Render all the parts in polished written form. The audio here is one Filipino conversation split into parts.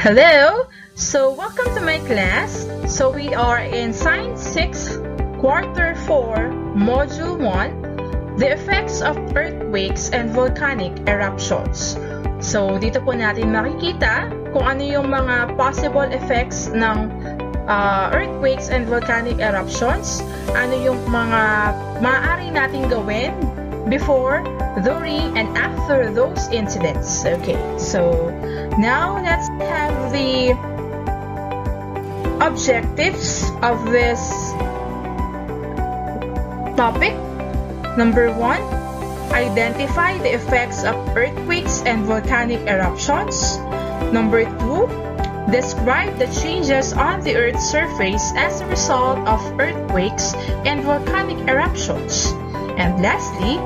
Hello! So, welcome to my class. So, we are in Science 6, Quarter 4, Module 1, The Effects of Earthquakes and Volcanic Eruptions. So, dito po natin makikita kung ano yung mga possible effects ng earthquakes and volcanic eruptions, ano yung mga maaari nating gawin before, during, and after those incidents. Okay, so now let's have the objectives of this topic. Number 1, identify the effects of earthquakes and volcanic eruptions. Number 2, describe the changes on the Earth's surface as a result of earthquakes and volcanic eruptions. And lastly,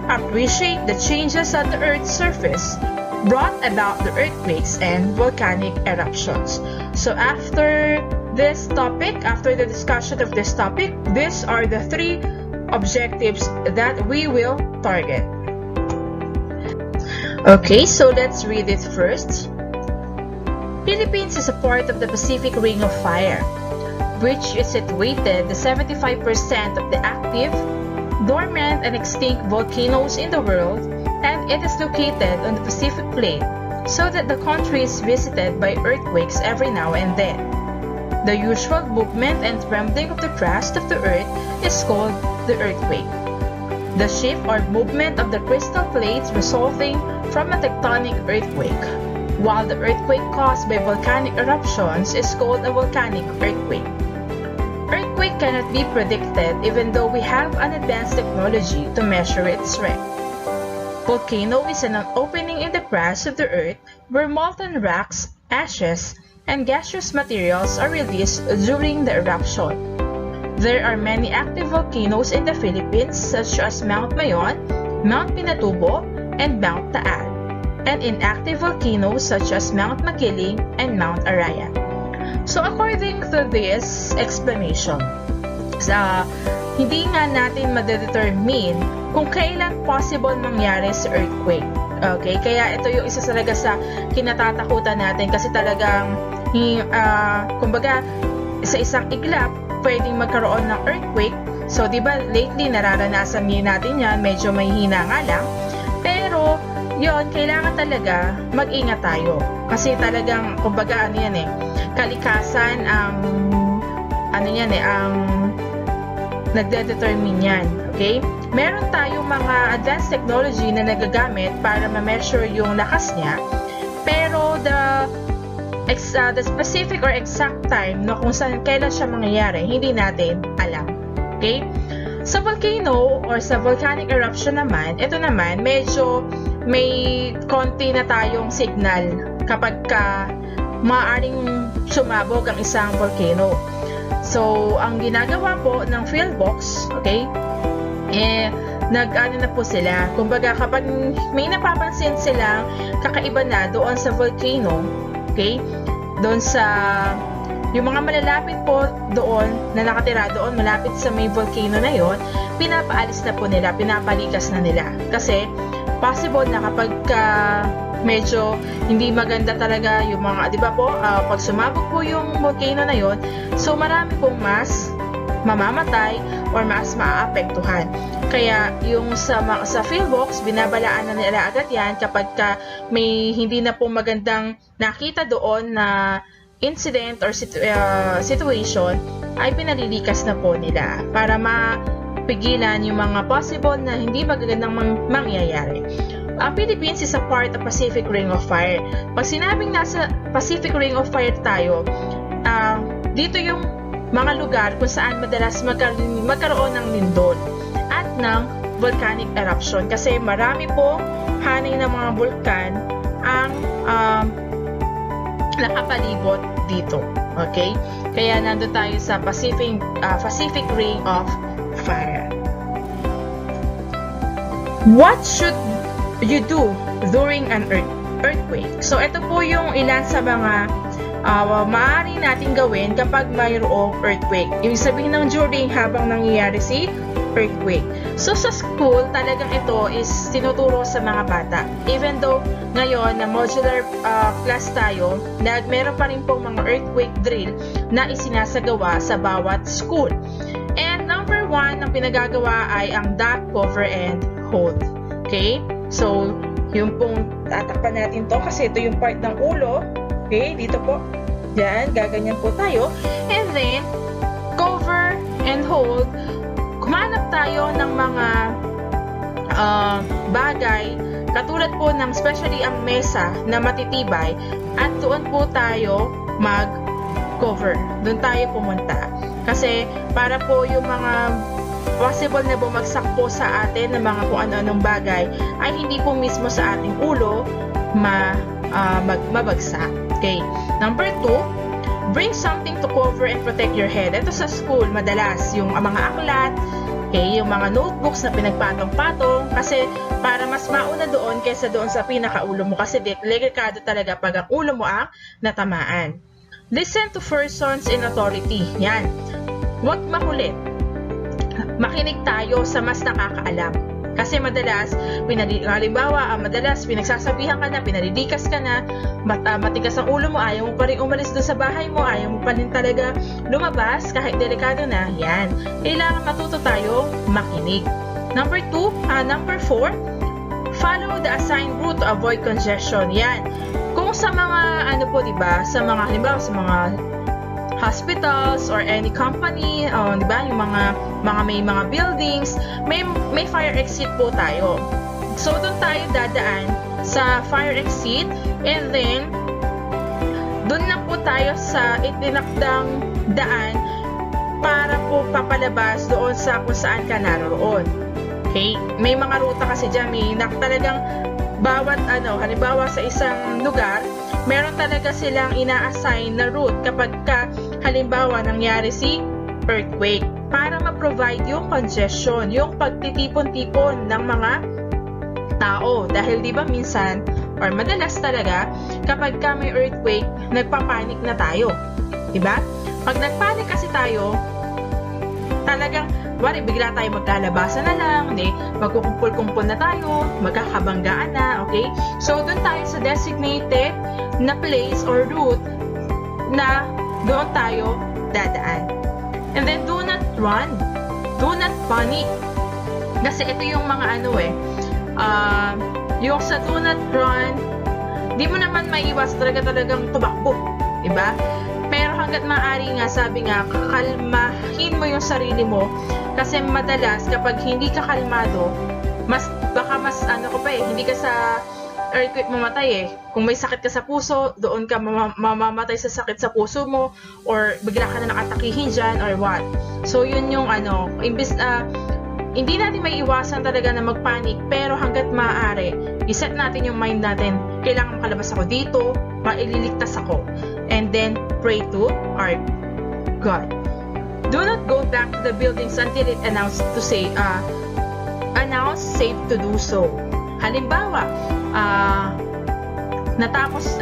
appreciate the changes at the Earth's surface brought about the earthquakes and volcanic eruptions. So after this topic, after the discussion of this topic, these are the 3 objectives that we will target. Okay, so let's read it first. Philippines is a part of the Pacific Ring of Fire, which is situated the 75% of the active, dormant, and extinct volcanoes in the world, and it is located on the Pacific Plate, so that the country is visited by earthquakes every now and then. The usual movement and trembling of the crust of the Earth is called the earthquake. The shift or movement of the crystal plates resulting from a tectonic earthquake, while the earthquake caused by volcanic eruptions is called a volcanic earthquake. Earthquake cannot be predicted even though we have an advanced technology to measure its strength. Volcano is an opening in the crust of the Earth where molten rocks, ashes, and gaseous materials are released during the eruption. There are many active volcanoes in the Philippines such as Mount Mayon, Mount Pinatubo, and Mount Taal, and inactive volcanoes such as Mount Makiling and Mount Arayat. So according to this explanation, hindi nga natin madedetermine kung kailan possible mangyari sa earthquake. Okay, kaya ito yung isa talaga sa kinatatakutan natin kasi talagang kumbaga sa isang iglap pwedeng magkaroon ng earthquake. So di ba lately nararanasan natin yan, medyo may hina nga lang, pero yon, kailangan talaga mag-ingat tayo. Kasi talagang, kumbaga, kalikasan ang, ang nagde-determine yan. Okay? Meron tayong mga advanced technology na nagagamit para ma-measure yung lakas niya. Pero the specific or exact time na kung saan kailan siya mangyayari, hindi natin alam. Okay? Sa volcano or sa volcanic eruption naman, ito naman, medyo may konti na tayong signal kapag maaaring sumabog ang isang volcano. So, ang ginagawa po ng field box, okay, nag-ano na po sila. Kumbaga, kapag may napapansin silang kakaiba na doon sa volcano, okay, doon sa yung mga malalapit po doon na nakatira doon, malapit sa may volcano na yon, pinapaalis na po nila, pinapalikas na nila. Kasi, possible na kapag medyo hindi maganda talaga yung mga, di ba po, pag sumabog po yung volcano na yon, so marami pong mas mamamatay or mas maaapektuhan. Kaya yung sa field box, binabalaan na nila agad yan kapag may hindi na po magandang nakita doon na incident or situation, ay pinalilikas na po nila para mapigilan yung mga possible na hindi magagandang mangyayari. Ang Philippines is a part of Pacific Ring of Fire. Pag sinabing nasa Pacific Ring of Fire tayo, dito yung mga lugar kung saan madalas magkaroon ng lindol at ng volcanic eruption. Kasi marami pong hanay ng mga vulkan ang nakapalibot dito. Okay? Kaya nandun tayo sa Pacific Ring of Fire. What should you do during an earthquake? So, ito po yung ilan sa mga maaari natin gawin kapag mayroong earthquake. Yung sabihin ng during, habang nangyayari si earthquake. So sa school, talagang ito is tinuturo sa mga bata. Even though ngayon na modular class tayo, meron pa rin pong mga earthquake drill na isinasagawa sa bawat school. And number 1 ang pinagagawa ay ang duck, cover, and hold. Okay? So, yung pong tatakpan natin to kasi ito yung part ng ulo. Okay? Dito po. Yan, gaganyan po tayo. And then, cover and hold. Kumanap tayo ng mga bagay katulad po ng especially ang mesa na matitibay at doon po tayo mag-cover. Doon tayo pumunta. Kasi para po yung mga possible na bumagsak po sa atin ng mga kung ano-anong bagay ay hindi po mismo sa ating ulo mabagsak. Okay. Number 2, bring something to cover and protect your head. Ito sa school, madalas yung mga aklat, okay, yung mga notebooks na pinagpatong-patong kasi para mas mauna doon kaysa doon sa pinakaulo mo kasi delikado talaga pag ang ulo mo ang natamaan. Listen to persons in authority. Yan. Huwag makulit. Makinig tayo sa mas nakakaalam. Kasi madalas, halimbawa, madalas pinagsasabihan ka na, pinalidikas ka na, matigas ang ulo mo, ayaw mo pa rin umalis doon sa bahay mo, ayaw mo pa rin talaga lumabas kahit delikado na. Yan. Kailangan matuto tayo makinig. Number 4, follow the assigned route to avoid congestion. Yan. Kung sa mga, diba, sa mga, halimbawa, sa mga hospitals or any company, diba, yung mga may mga buildings, may fire exit po tayo. So, doon tayo dadaan sa fire exit and then doon na po tayo sa itinakdang daan para po papalabas doon sa kung saan ka naroon. Okay? May mga ruta kasi dyan, may talagang bawat halimbawa sa isang lugar, meron talaga silang ina-assign na route kapag halimbawa nangyari si earthquake para ma-provide yung congestion, yung pagtitipon-tipon ng mga tao. Dahil di ba minsan, or madalas talaga, kapag may earthquake, nagpapanik na tayo. Diba? Pag nagpanik kasi tayo, talagang bigla tayo magkalabasan na lang, magkukumpul-kumpul na tayo, magkakabanggaan na, okay? So, doon tayo sa designated na place or route na doon tayo dadaan. And then, do not run. Do not panic. Kasi ito yung mga yung sa do not run, di mo naman maiwas talagang tumakbo. Diba? Pero hanggat maaari nga, sabi nga, kalmahin mo yung sarili mo kasi madalas kapag hindi ka kalmado, baka mas hindi ka sa earthquake mamatay eh. Kung may sakit ka sa puso, doon ka mamamatay sa sakit sa puso mo or bigla ka na nakatakihin dyan or what. So yun yung imbis hindi natin may iwasan talaga na magpanic pero hanggat maaari, iset natin yung mind natin, kailangan makalabas ako dito, maililigtas ako. And then pray to our God. Do not go back to the buildings until it announced safe to do so. Halimbawa, natapos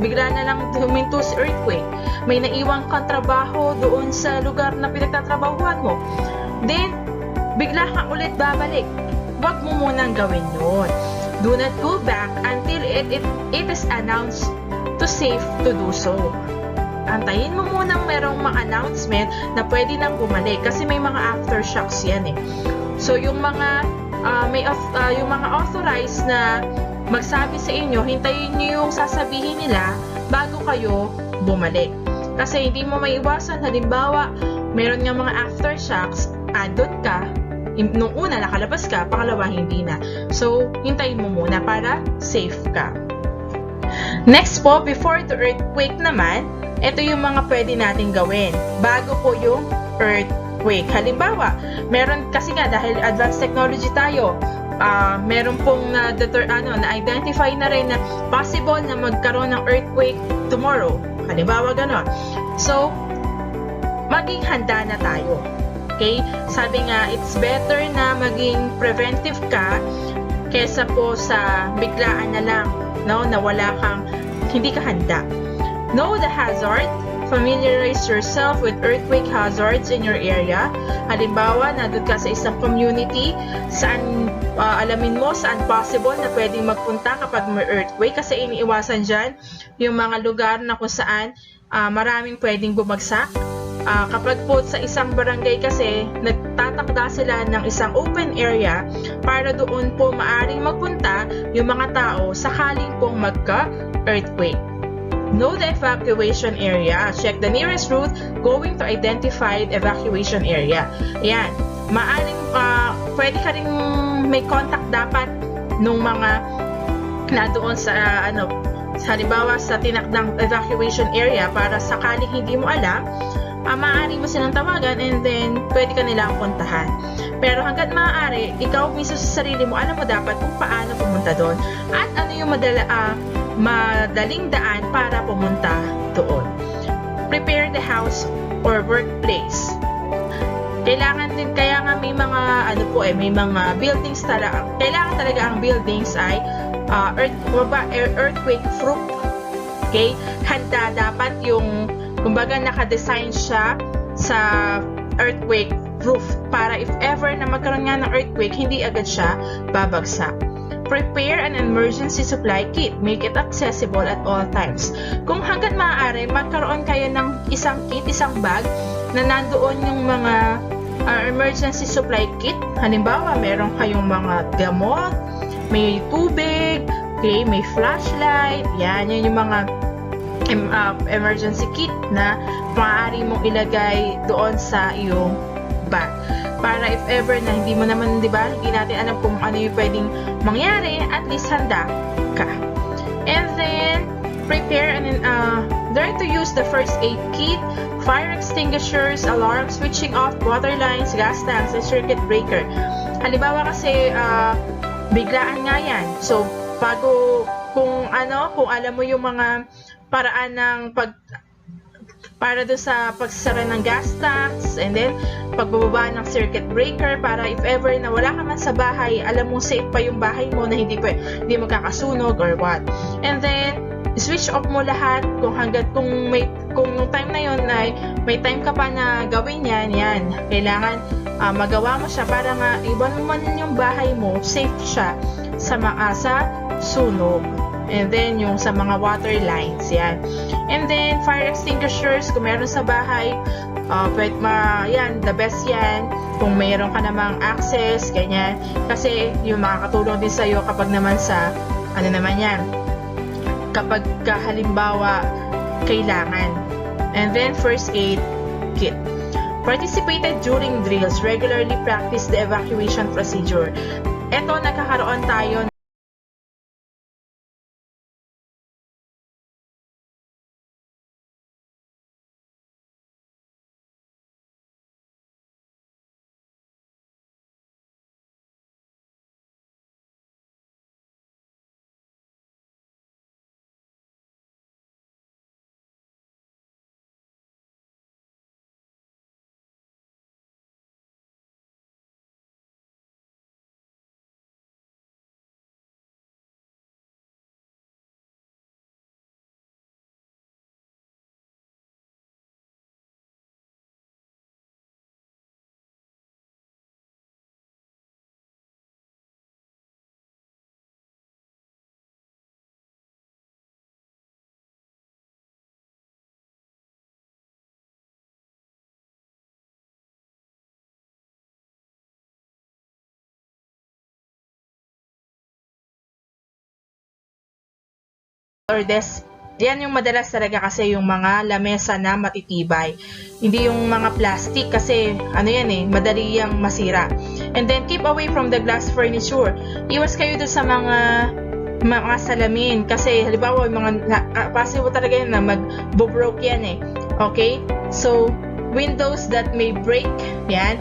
bigla na lang huminto si earthquake. May naiwang kang trabaho doon sa lugar na pinagtatrabahuan mo. Then, bigla kang ulit babalik. Huwag mo munang gawin yun. Do not go back until it is announced to safe to do so. Antayin mo munang merong mga announcement na pwede nang bumalik kasi may mga aftershocks yan eh. So yung mga yung mga authorized na magsabi sa inyo, hintayin nyo yung sasabihin nila bago kayo bumalik. Kasi hindi mo maiwasan, halimbawa, meron nga mga aftershocks, andun ka, nung una nakalabas ka, pangalawa hindi na. So, hintayin mo muna para safe ka. Next po, before the earthquake naman, ito yung mga pwede natin gawin bago po yung earthquake. Halimbawa, meron kasi nga dahil advanced technology tayo, meron pong na-identify na rin na possible na magkaroon ng earthquake tomorrow. Halimbawa, gano'n. So, maging handa na tayo. Okay? Sabi nga, it's better na maging preventive ka kesa po sa biglaan na lang, no? Na wala kang, hindi ka handa. Know the hazard, Familiarize yourself with earthquake hazards in your area. Halimbawa, nandun ka sa isang community, saan alamin mo saan possible na pwedeng magpunta kapag may earthquake, kasi iniiwasan dyan yung mga lugar na kung saan maraming pwedeng bumagsak. Kapag po sa isang barangay kasi, nagtatakda sila ng isang open area para doon po maaring magpunta yung mga tao sakaling pong magka-earthquake. Know the evacuation area. Check the nearest route going to identified evacuation area. Ayan. Maaring, pwede ka rin may contact dapat nung mga na doon sa, halimbawa sa tinakdang evacuation area para sakaling hindi mo alam, maaari mo silang tawagan and then pwede ka nilang puntahan. Pero hanggat maaari, ikaw mismo sa sarili mo, alam mo dapat kung paano pumunta doon at ano yung madaling daan para pumunta doon. Prepare the house or workplace. Kailangan din, kaya nga may mga may mga buildings talaga. Kailangan talaga ang buildings ay earthquake proof. Okay? Handa dapat yung, kumbaga naka-design siya sa earthquake proof para if ever na magkaroon nga ng earthquake, hindi agad siya babagsak. Prepare an emergency supply kit. Make it accessible at all times. Kung hanggat maaari, magkaroon kayo ng isang kit, isang bag na nandoon yung mga emergency supply kit. Halimbawa, meron kayong mga gamot, may tubig, okay, may flashlight, yan yung mga emergency kit na maaari mong ilagay doon sa iyong bag. Para if ever na hindi mo naman, di ba, hindi natin alam kung ano yung pwedeng mangyari, at least handa ka. And then, prepare and learn to use the first aid kit, fire extinguishers, alarm, switching off, water lines, gas tanks, and circuit breaker. Halimbawa kasi, biglaan nga yan. So, kung alam mo yung mga paraan ng para doon sa pagsasara ng gas tanks, and then pagbababa ng circuit breaker para if ever na wala ka man sa bahay, alam mo safe pa yung bahay mo na hindi magkakasunog or what. And then switch off mo lahat kung yung time na yon ay may time ka pa na gawin yan, kailangan magawa mo siya para nga iwan mo man yung bahay mo, safe siya sa sunog. And then, yung sa mga water lines, yan. And then, fire extinguishers, kung meron sa bahay, the best yan. Kung mayroon ka namang access, ganyan. Kasi, yung makakatulong din sa'yo kapag naman sa, kapag halimbawa, kailangan. And then, first aid kit. Participated during drills. Regularly practice the evacuation procedure. Ito, nagkakaroon tayo or desk. Yan yung madalas talaga kasi yung mga lamesa na matitibay. Hindi yung mga plastic kasi madali yang masira. And then keep away from the glass furniture. Iwas kayo doon sa mga salamin kasi halimbawa yung mga possible talaga yan na mag-broke yan Okay? So, windows that may break, yan.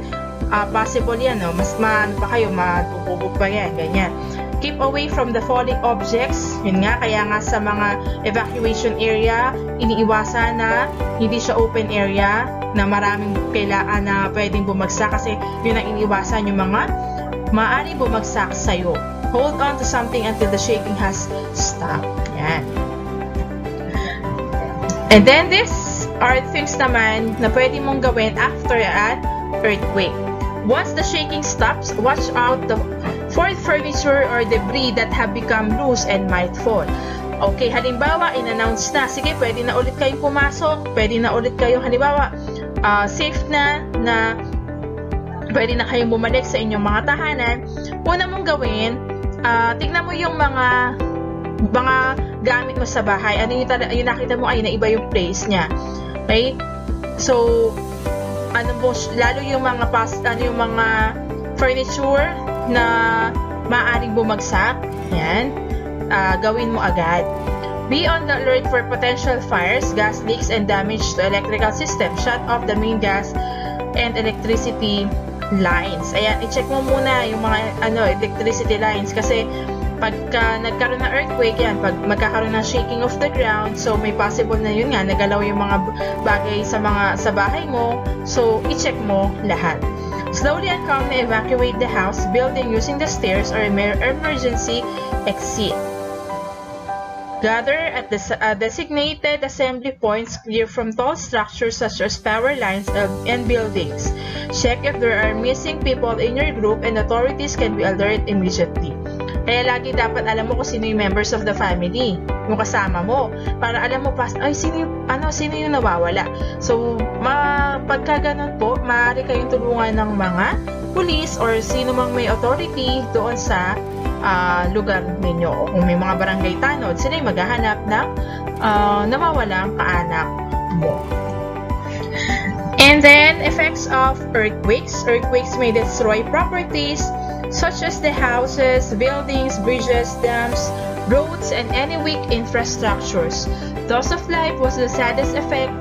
Possible yan, mas matutubog pa yan, ganyan. Keep away from the falling objects. Yun nga, kaya nga sa mga evacuation area, iniiwasan na hindi siya open area na maraming kailangan na pwedeng bumagsak kasi yun ang iniiwasan yung mga maaari bumagsak sa'yo. Hold on to something until the shaking has stopped. Yan. And then this are things naman na pwede mong gawin after an earthquake. Once the shaking stops, watch out for furniture or debris that have become loose and might fall. Okay, halimbawa, in-announce na, sige, pwede na ulit kayong pumasok, pwede na ulit kayong, halimbawa, safe na pwede na kayong bumalik sa inyong mga tahanan. Una mong gawin, tignan mo yung mga gamit mo sa bahay. Ano yung nakita mo ay naiba yung place niya. Okay? So, lalo yung mga furniture na maaaring bumagsak, yan, gawin mo agad. Be on the alert for potential fires, gas leaks, and damage to electrical system. Shut off the main gas and electricity lines. Ayan, i-check mo muna yung mga electricity lines kasi pagka nagkaroon ng earthquake, yan, pag magkakaroon ng shaking of the ground, so may possible na yun nga, nagalaw yung mga bagay sa bahay mo, so i-check mo lahat. Slowly and calmly evacuate the house, building using the stairs or emergency exit. Gather at the designated assembly points clear from tall structures such as power lines and buildings. Check if there are missing people in your group and authorities can be alerted immediately. Kaya lagi dapat alam mo kung sino yung members of the family, yung kasama mo, para alam mo sino yung nawawala. So, pagka ganun po, maaari kayong tulungan ng mga police or sino mang may authority doon sa lugar ninyo. Kung may mga barangay tanod, sila yung maghahanap ng nawawalang kaanak mo. And then, effects of earthquakes. Earthquakes may destroy properties such as the houses, buildings, bridges, dams, roads, and any weak infrastructures. Loss of life was the saddest effect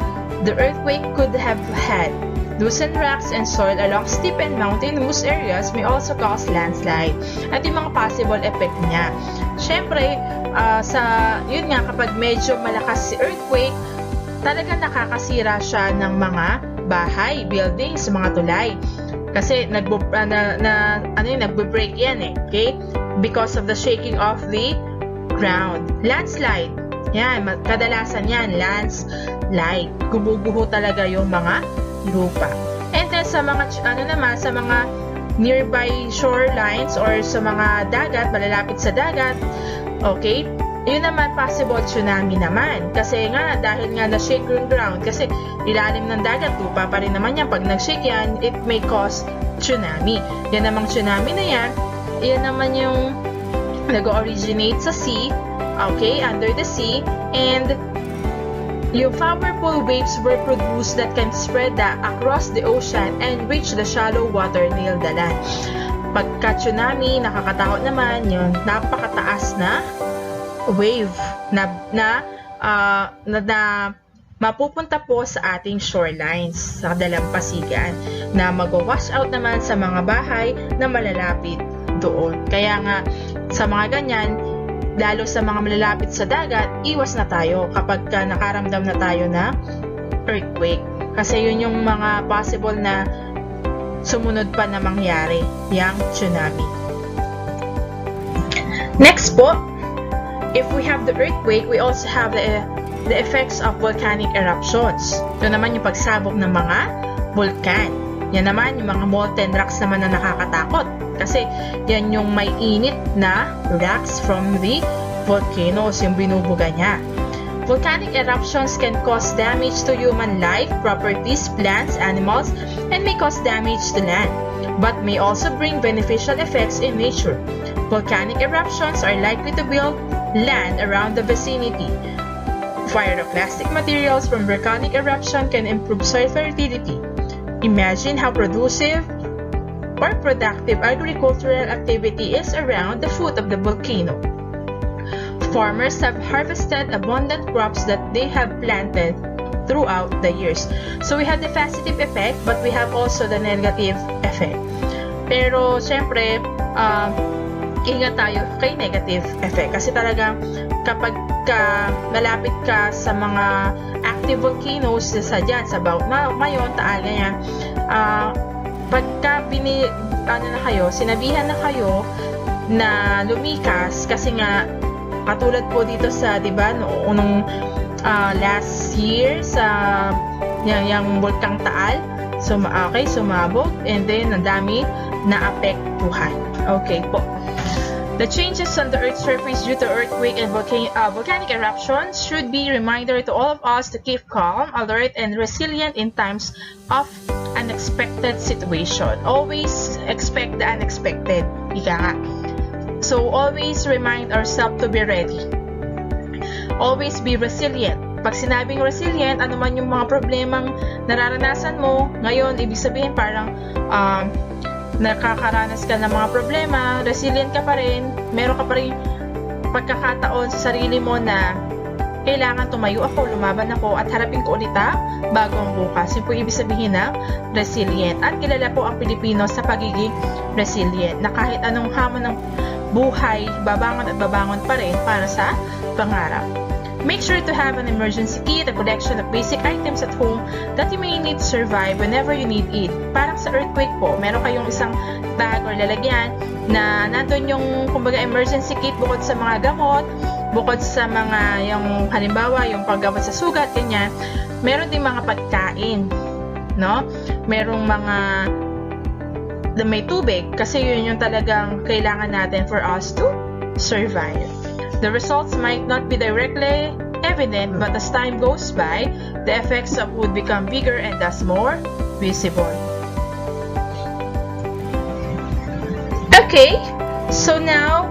the earthquake could have had. Loosened rocks and soil along steep and mountainous areas may also cause landslide. At yung mga possible effect niya. Siyempre, yun nga, kapag medyo malakas si earthquake, talagang nakakasira siya ng mga bahay, buildings, mga tulay. Kasi nagbe-break yan okay? Because of the shaking of the ground. Landslide. Yan, kadalasan yan, landslide. Gumuguho talaga yung mga lupa. And then sa mga sa mga nearby shorelines or sa mga dagat, malalapit sa dagat, okay? Yun naman, possible tsunami naman. Kasi nga, dahil nga na-shake yung ground, kasi ilalim ng dagat, lupa pa rin naman yan. Pag nag-shake yan, it may cause tsunami. Yan namang tsunami na yan, yan naman yung nag-originate sa sea, okay, under the sea, and yung powerful waves were produced that can spread across the ocean and reach the shallow water near the land. Pagka-tsunami, nakakatakot naman yung napakataas na wave na mapupunta po sa ating shorelines sa dalampasigan na mag-wash out naman sa mga bahay na malalapit doon. Kaya nga sa mga ganyan, lalo sa mga malalapit sa dagat, iwas na tayo kapag nakaramdam na tayo na earthquake. Kasi yun yung mga possible na sumunod pa na mangyari, yung tsunami. Next po, if we have the earthquake, we also have the effects of volcanic eruptions. Ito naman yung pagsabog ng mga vulkan. Yan naman yung mga molten rocks naman na nakakatakot. Kasi yan yung may init na rocks from the volcanoes, yung binubuga niya. Volcanic eruptions can cause damage to human life, properties, plants, animals, and may cause damage to land, but may also bring beneficial effects in nature. Volcanic eruptions are likely to build land around the vicinity. Pyroclastic materials from volcanic eruption can improve soil fertility. Imagine how productive or productive agricultural activity is around the foot of the volcano. Farmers have harvested abundant crops that they have planted throughout the years. So we have the positive effect, but we have also the negative effect. Pero syempre, ingat tayo kay negative effect kasi talaga kapag malapit ka sa mga active volcanoes sa Mayon, Taal, ganyan, pagka sinabihan na kayo na lumikas kasi nga katulad po dito sa, 'di ba, noong last year sa yung Bulkang Taal. Sumabog, and then ang dami na apektuhan. Okay po. The changes on the Earth's surface due to earthquake and volcanic eruptions should be a reminder to all of us to keep calm, alert, and resilient in times of unexpected situation. Always expect the unexpected. Ika nga. So, always remind ourselves to be ready. Always be resilient. Pag sinabing resilient, ano man yung mga problemang nararanasan mo, ngayon, ibig sabihin parang nakakaranas ka ng mga problema, resilient ka pa rin, meron ka pa rin pagkakataon sa sarili mo na kailangan tumayo ako, lumaban ako, at harapin ko ulit bagong bukas. Yun po ibig sabihin ng resilient. At kilala po ang Pilipino sa pagiging resilient, na kahit anong hamon ng buhay, babangon at babangon pa rin para sa pangarap. Make sure to have an emergency kit, a collection of basic items at home that you may need to survive whenever you need it. Parang sa earthquake po, meron kayong isang bag or lalagyan na nandun yung, kumbaga, emergency kit bukod sa mga gamot, bukod sa mga, yung halimbawa, yung paggamot sa sugat, ganyan. Meron din mga pagkain, no? Merong mga may tubig kasi yun yung talagang kailangan natin for us to survive. The results might not be directly evident, but as time goes by, the effects would become bigger and thus more visible. Okay, so now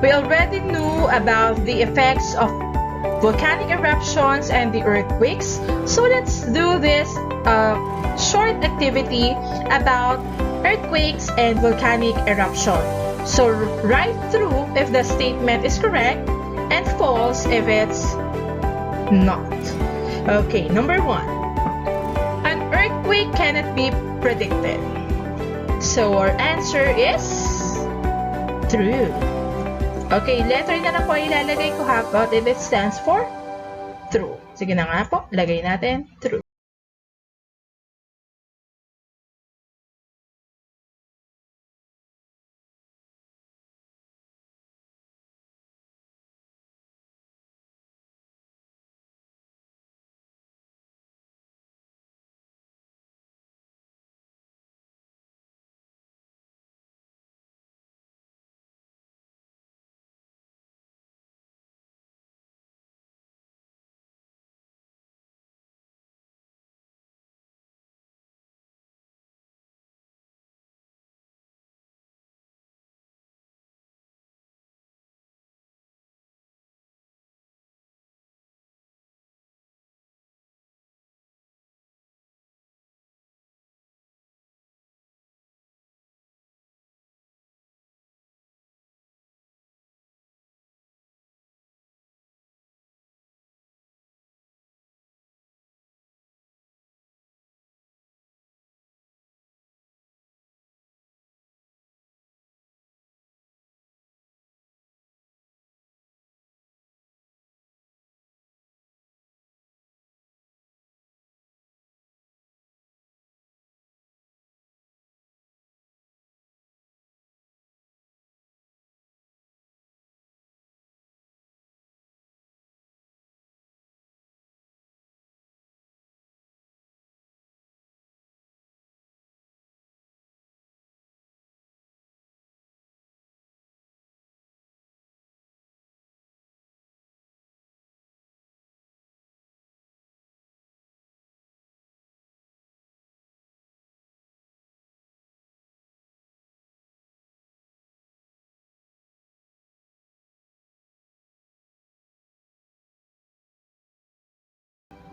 we already knew about the effects of volcanic eruptions and the earthquakes. So let's do this short activity about earthquakes and volcanic eruption. So write true if the statement is correct and false if it's not. Okay, number 1. An earthquake cannot be predicted. So our answer is true. Okay, letter na lang po ilalagay ko. How about if it stands for true? Sige na nga po, lagay natin true.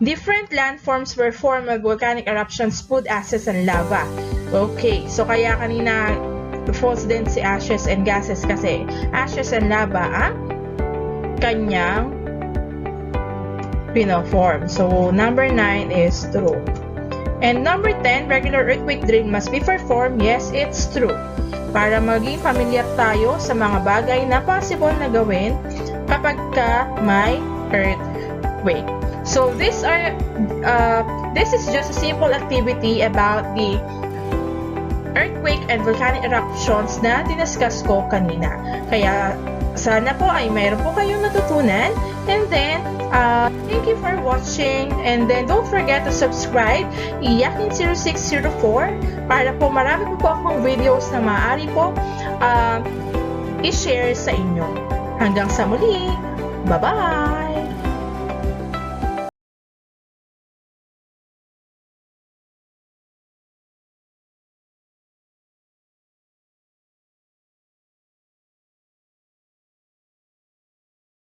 Different landforms were formed by volcanic eruptions, spewed ashes and lava. Okay, so kaya kanina false din si ashes and gases kasi ashes and lava ang kanyang pinoform. So number 9 is true. And number 10, regular earthquake drill must be performed. Yes, it's true. Para maging familiar tayo sa mga bagay na possible na gawin kapag ka may earthquake. So this is just a simple activity about the earthquake and volcanic eruptions na dinascuss ko kanina. Kaya sana po ay mayroon po kayong natutunan, and then Thank you for watching, and then don't forget to subscribe Yakin0604 para po marami po akong videos na maaari po i-share sa inyo. Hanggang sa muli, bye-bye!